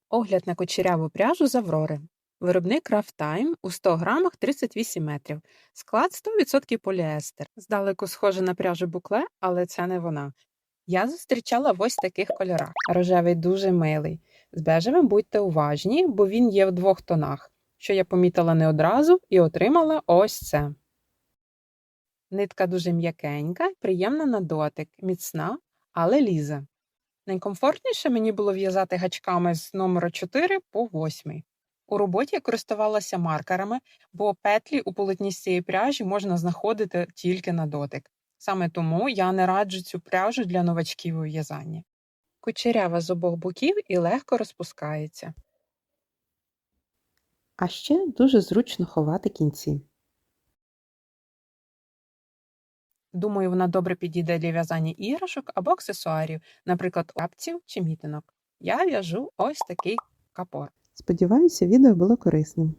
Огляд на кучеряву пряжу з Аврори. Виробник Рафтайм у 100 грамах 38 метрів. Склад 100% поліестер. Здалеку схоже на пряжу букле, але це не вона. Я зустрічала в ось таких кольорах. Рожевий дуже милий. З бежевим будьте уважні, бо він є в двох тонах, що я помітила не одразу і отримала ось це. Нитка дуже м'якенька, приємна на дотик, міцна, але лізе. Найкомфортніше мені було в'язати гачками з номера 4 по 8. У роботі я користувалася маркерами, бо петлі у полотні з цієї пряжі можна знаходити тільки на дотик. Саме тому я не раджу цю пряжу для новачків у в'язанні. Кучерява з обох боків і легко розпускається. А ще дуже зручно ховати кінці. Думаю, вона добре підійде для в'язання іграшок або аксесуарів, наприклад, лапців чи мітинок. Я в'яжу ось такий капор. Сподіваюся, відео було корисним.